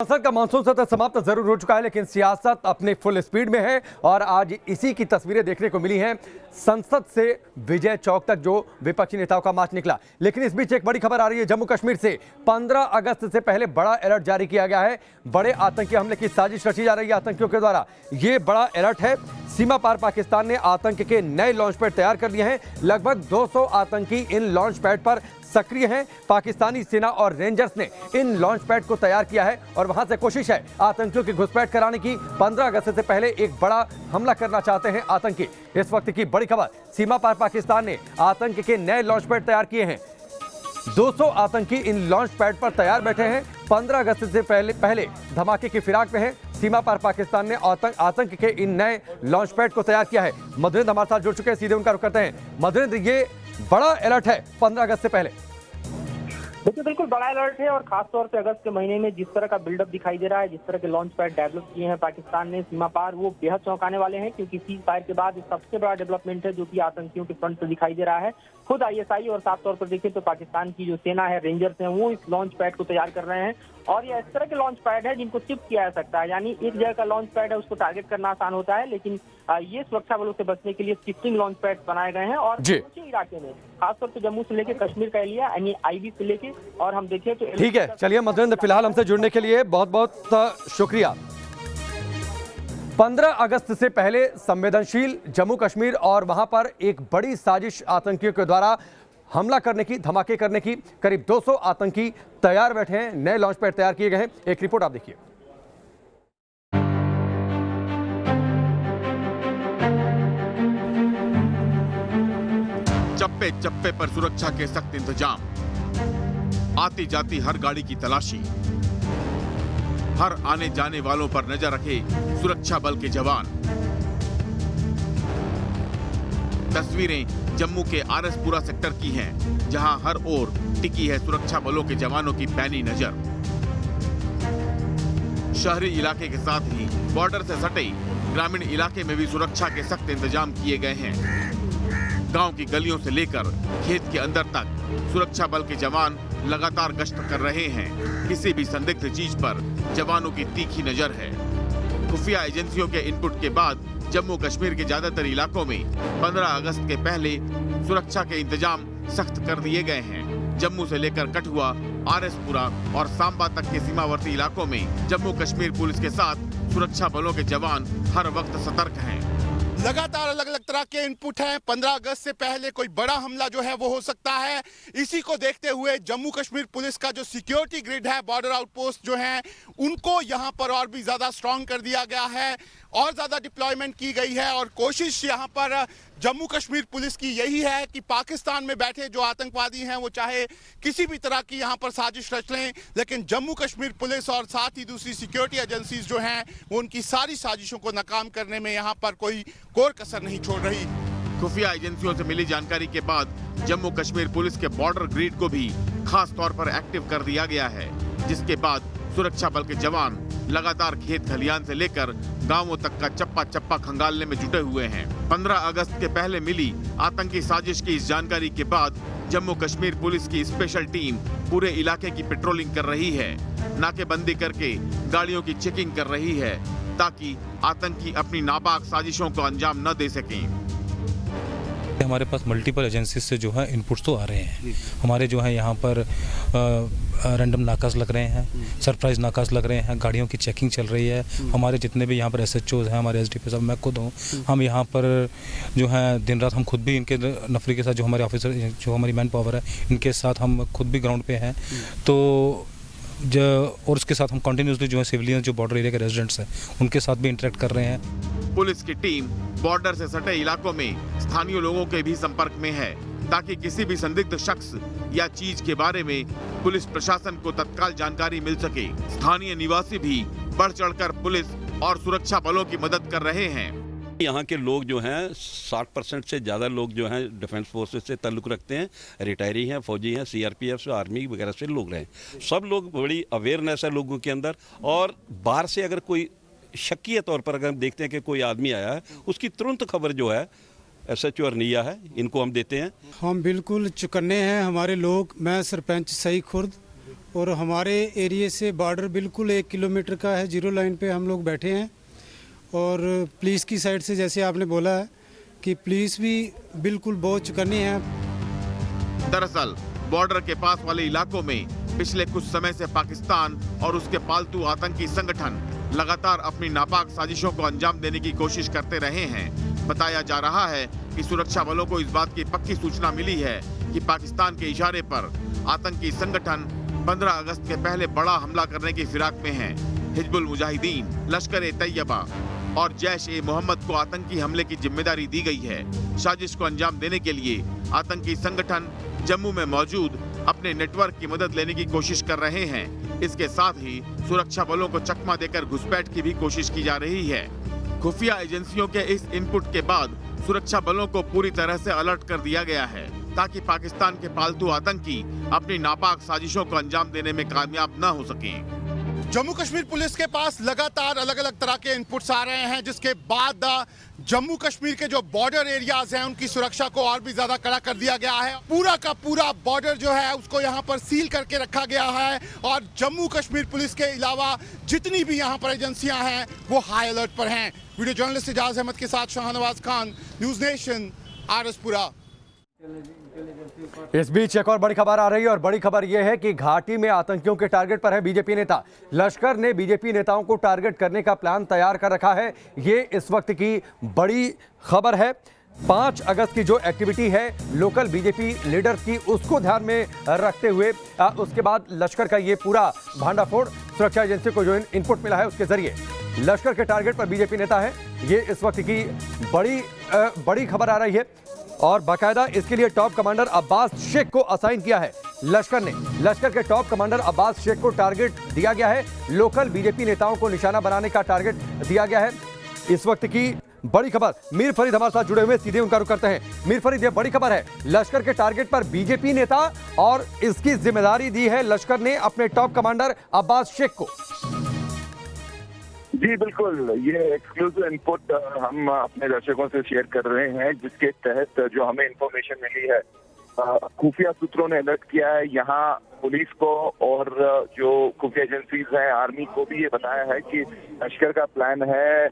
संसद का मानसून सत्र समाप्त जरूर हो चुका है, लेकिन सियासत अपने फुल स्पीड में है और आज इसी की तस्वीरें देखने को मिली हैं। संसद से विजय चौक तक जो विपक्षी नेताओं का मार्च निकला, लेकिन इस बीच एक बड़ी खबर आ रही है जम्मू कश्मीर से। 15 अगस्त से पहले बड़ा अलर्ट जारी किया गया है। बड़े आतंकी हमले की साजिश रची जा रही है आतंकियों के द्वारा। यह बड़ा अलर्ट है। सीमा पार पाकिस्तान ने आतंक के नए लॉन्च पैड तैयार कर लिए हैं। लगभग 200 आतंकी इन लॉन्च पैड पर सक्रिय हैं। पाकिस्तानी सेना और रेंजर्स ने इन लॉन्च पैड को तैयार किया है और वहां से कोशिश है आतंकियों की घुसपैठ कराने की। 15 अगस्त से पहले एक बड़ा हमला करना चाहते हैं आतंकी। इस वक्त की बड़ी खबर, सीमा पार पाकिस्तान ने आतंक के नए लॉन्च पैड तैयार किए हैं। 200 आतंकी इन लॉन्च पैड पर तैयार बैठे हैं। 15 अगस्त से पहले धमाके की फिराक में है। सीमा पार पाकिस्तान ने आतंक के इन नए लॉन्च पैड को तैयार किया है। मधुरेंद्र हमारे साथ जुड़ चुके हैं, सीधे उनका रुख करते हैं। मधुरेंद्र, ये बड़ा अलर्ट है 15 अगस्त से पहले। देखिए, बिल्कुल बड़ा अलर्ट है और खासतौर से अगस्त के महीने में जिस तरह का बिल्डअप दिखाई दे रहा है, जिस तरह के लॉन्च पैड डेवलप किए हैं पाकिस्तान ने सीमा पार, वो बेहद चौंकाने वाले हैं, क्योंकि सीज फायर के बाद सबसे बड़ा डेवलपमेंट है जो कि आतंकियों के फ्रंट पर दिखाई दे रहा है। खुद आईएसआई और साफ तौर पर देखें तो पाकिस्तान की जो सेना है, रेंजर्स हैं, वो इस लॉन्च पैड को तैयार कर रहे हैं। और ये इस तरह के लॉन्च पैड है जिनको चिप किया जा सकता है, यानी एक जगह का लॉन्च पैड है, उसको टारगेट करना आसान होता है, लेकिन ये सुरक्षा बलों से बचने के लिए शिफ्टिंग लॉन्च पैड बनाए गए हैं। और ऊंचे इलाके में खासतौर से जम्मू से लेकर कश्मीर का एरिया, यानी आईबी से लेके, और हम देखें तो ठीक है। चलिए मधुरेंद्र, फिलहाल हमसे जुड़ने के लिए बहुत बहुत शुक्रिया। 15 अगस्त से पहले संवेदनशील जम्मू कश्मीर और वहां पर एक बड़ी साजिश आतंकियों के द्वारा हमला करने की, धमाके करने की। करीब 200 आतंकी तैयार बैठे हैं। नए लॉन्च पैड तैयार किए गए हैं। एक रिपोर्ट आप देखिए। चप्पे चप्पे पर सुरक्षा के सख्त इंतजाम, आती जाती हर गाड़ी की तलाशी, हर आने जाने वालों पर नजर रखे सुरक्षा बल के जवान। तस्वीरें जम्मू के आरएसपुरा सेक्टर की हैं, जहां हर ओर टिकी है सुरक्षा बलों के जवानों की पैनी नजर। शहरी इलाके के साथ ही बॉर्डर से सटे ग्रामीण इलाके में भी सुरक्षा के सख्त इंतजाम किए गए हैं। गांव की गलियों से लेकर खेत के अंदर तक सुरक्षा बल के जवान लगातार गश्त कर रहे हैं। किसी भी संदिग्ध चीज पर जवानों की तीखी नजर है। खुफिया एजेंसियों के इनपुट के बाद जम्मू कश्मीर के ज्यादातर इलाकों में 15 अगस्त के पहले सुरक्षा के इंतजाम सख्त कर दिए गए हैं। जम्मू से लेकर कठुआ, आरएसपुरा और सांबा तक के सीमावर्ती इलाकों में जम्मू कश्मीर पुलिस के साथ सुरक्षा बलों के जवान हर वक्त सतर्क हैं। लगातार अलग अलग तरह के इनपुट हैं। 15 अगस्त से पहले कोई बड़ा हमला जो है वो हो सकता है। इसी को देखते हुए जम्मू कश्मीर पुलिस का जो सिक्योरिटी ग्रिड है, बॉर्डर आउटपोस्ट जो है, उनको यहाँ पर और भी ज़्यादा स्ट्रांग कर दिया गया है और ज़्यादा डिप्लॉयमेंट की गई है। और कोशिश यहाँ पर जम्मू कश्मीर पुलिस की यही है कि पाकिस्तान में बैठे जो आतंकवादी हैं वो चाहे किसी भी तरह की यहाँ पर साजिश रच लें, लेकिन जम्मू कश्मीर पुलिस और साथ ही दूसरी सिक्योरिटी एजेंसीज जो हैं वो उनकी सारी साजिशों को नाकाम करने में यहाँ पर कोई कोर कसर नहीं छोड़ रही। खुफिया एजेंसियों से मिली जानकारी के बाद जम्मू कश्मीर पुलिस के बॉर्डर ग्रिड को भी खास तौर पर एक्टिव कर दिया गया है, जिसके बाद सुरक्षा बल के जवान लगातार खेत खलियान से लेकर गांवों तक का चप्पा चप्पा खंगालने में जुटे हुए हैं। 15 अगस्त के पहले मिली आतंकी साजिश की इस जानकारी के बाद जम्मू कश्मीर पुलिस की स्पेशल टीम पूरे इलाके की पेट्रोलिंग कर रही है। नाकेबंदी करके गाड़ियों की चेकिंग कर रही है ताकि आतंकी अपनी नापाक साजिशों को अंजाम न दे सकें। हमारे पास मल्टीपल एजेंसी से जो है इनपुट्स तो आ रहे हैं। हमारे जो है यहाँ पर रैंडम नाकास लग रहे हैं, सरप्राइज नाकास लग रहे हैं, गाड़ियों की चेकिंग चल रही है। हमारे जितने भी यहाँ पर एसएचओज हैं, हमारे एसडीपी साहब, मैं खुद हूँ, हम यहाँ पर जो है दिन रात हम खुद भी इनके नफरी के साथ, जो हमारे ऑफिसर, जो हमारी मैन पावर है, इनके साथ हम खुद भी ग्राउंड पे हैं। तो और उसके साथ हम कंटिन्यूसली जो है सिविलियन, जो बॉर्डर एरिया के रेजिडेंट्स हैं, उनके साथ भी इंटरेक्ट कर रहे हैं। पुलिस की टीम बॉर्डर से सटे इलाकों में स्थानीय लोगों के भी संपर्क में है ताकि किसी भी संदिग्ध शख्स या चीज के बारे में पुलिस प्रशासन को तत्काल जानकारी मिल सके। स्थानीय निवासी भी बढ़ चढ़कर पुलिस और सुरक्षा बलों की मदद कर रहे हैं। यहाँ के लोग जो हैं 60% से ज़्यादा लोग जो हैं डिफेंस फोर्सेस से ताल्लुक़ रखते हैं, रिटायरी हैं, फौजी हैं, सीआरपीएफ से, आर्मी वगैरह से लोग रहे हैं। सब लोग, बड़ी अवेयरनेस है लोगों के अंदर। और बाहर से अगर कोई शक्की तौर पर अगर हम देखते हैं कि कोई आदमी आया है, उसकी तुरंत खबर जो है एसएचओ अर्निया है, इनको हम देते हैं। हम बिल्कुल चुकन्ने हैं। हमारे लोग, मैं सरपंच सही खुर्द और हमारे एरिया से बॉर्डर बिल्कुल 1 किलोमीटर का है। जीरो लाइन पे हम लोग बैठे हैं और पुलिस की साइड से जैसे आपने बोला है कि पुलिस भी बिल्कुल बहुत चौकन्नी है। दरअसल बॉर्डर के पास वाले इलाकों में पिछले कुछ समय से पाकिस्तान और उसके पालतू आतंकी संगठन लगातार अपनी नापाक साजिशों को अंजाम देने की कोशिश करते रहे हैं। बताया जा रहा है कि सुरक्षा बलों को इस बात की पक्की सूचना मिली है कि पाकिस्तान के इशारे पर आतंकी संगठन 15 अगस्त के पहले बड़ा हमला करने की फिराक में हैं। हिजबुल मुजाहिदीन, लश्कर-ए-तैयबा और जैश-ए-मोहम्मद को आतंकी हमले की जिम्मेदारी दी गई है। साजिश को अंजाम देने के लिए आतंकी संगठन जम्मू में मौजूद अपने नेटवर्क की मदद लेने की कोशिश कर रहे हैं। इसके साथ ही सुरक्षा बलों को चकमा देकर घुसपैठ की भी कोशिश की जा रही है। खुफिया एजेंसियों के इस इनपुट के बाद सुरक्षा बलों को पूरी तरह से अलर्ट कर दिया गया है ताकि पाकिस्तान के पालतू आतंकी अपनी नापाक साजिशों को अंजाम देने में कामयाब न हो सकें। जम्मू कश्मीर पुलिस के पास लगातार अलग अलग तरह के इनपुट्स आ रहे हैं, जिसके बाद जम्मू कश्मीर के जो बॉर्डर एरियाज हैं उनकी सुरक्षा को और भी ज्यादा कड़ा कर दिया गया है। पूरा का पूरा बॉर्डर जो है उसको यहाँ पर सील करके रखा गया है और जम्मू कश्मीर पुलिस के अलावा जितनी भी यहाँ पर एजेंसियां हैं वो हाई अलर्ट पर हैं। वीडियो जर्नलिस्ट इजाज अहमद के साथ शाहनवाज खान, न्यूज नेशन, आरएसपुरा। इस बीच एक और बड़ी खबर आ रही है और बड़ी खबर यह है कि घाटी में आतंकियों के टारगेट पर है बीजेपी नेता। लश्कर ने बीजेपी नेताओं को टारगेट करने का प्लान तैयार कर रखा है। ये इस वक्त की बड़ी खबर है। 5 अगस्त की जो एक्टिविटी है लोकल बीजेपी लीडर्स की, उसको ध्यान में रखते हुए उसके बाद लश्कर का ये पूरा भांडाफोड़ सुरक्षा एजेंसी को जो इनपुट मिला है उसके जरिए लश्कर के टारगेट पर बीजेपी नेता है। ये इस वक्त की बड़ी खबर आ रही है और बाकायदा इसके लिए टॉप कमांडर अब्बास शेख को असाइन किया है लश्कर ने। लश्कर के टॉप कमांडर अब्बास शेख को टारगेट दिया गया है। लोकल बीजेपी नेताओं को निशाना बनाने का टारगेट दिया गया है। इस वक्त की बड़ी खबर, मीर फरीद हमारे साथ जुड़े हुए, सीधे उनका रुख करते हैं। मीर फरीद, ये बड़ी खबर है, लश्कर के टारगेट पर बीजेपी नेता और इसकी जिम्मेदारी दी है लश्कर ने अपने टॉप कमांडर अब्बास शेख को। जी बिल्कुल, ये एक्सक्लूसिव इनपुट हम अपने दर्शकों से शेयर कर रहे हैं, जिसके तहत जो हमें इंफॉर्मेशन मिली है, खुफिया सूत्रों ने अलर्ट किया है यहाँ पुलिस को और जो खुफिया एजेंसीज हैं, आर्मी को भी ये बताया है कि लश्कर का प्लान है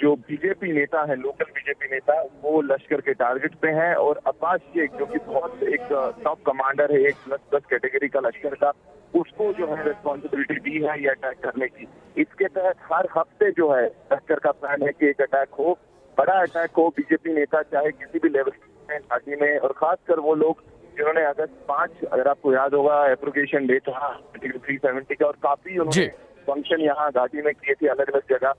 जो बीजेपी नेता है, लोकल बीजेपी नेता, वो लश्कर के टारगेट पे हैं और अब्बास शेख जो कि बहुत एक टॉप कमांडर है 1++ कैटेगरी का लश्कर का, उसको जो है रिस्पॉन्सिबिलिटी दी है ये अटैक करने की। इसके तहत हर हफ्ते जो है लश्कर का प्लान है कि एक अटैक हो, बड़ा अटैक हो। बीजेपी नेता चाहे किसी भी लेवल में घाटी में, और खासकर वो लोग जिन्होंने अगस्त 5, अगर आपको याद होगा, एप्लीकेशन डे था 370 का, और काफी उन्होंने फंक्शन यहाँ घाटी में किए थे अलग अलग जगह,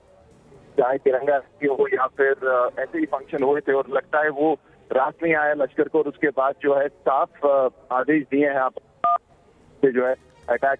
चाहे तिरंगा हो या फिर ऐसे ही फंक्शन हुए थे, और लगता है वो रात में आया लश्कर को और उसके बाद जो है साफ आदेश दिए हैं आप जो है अटैक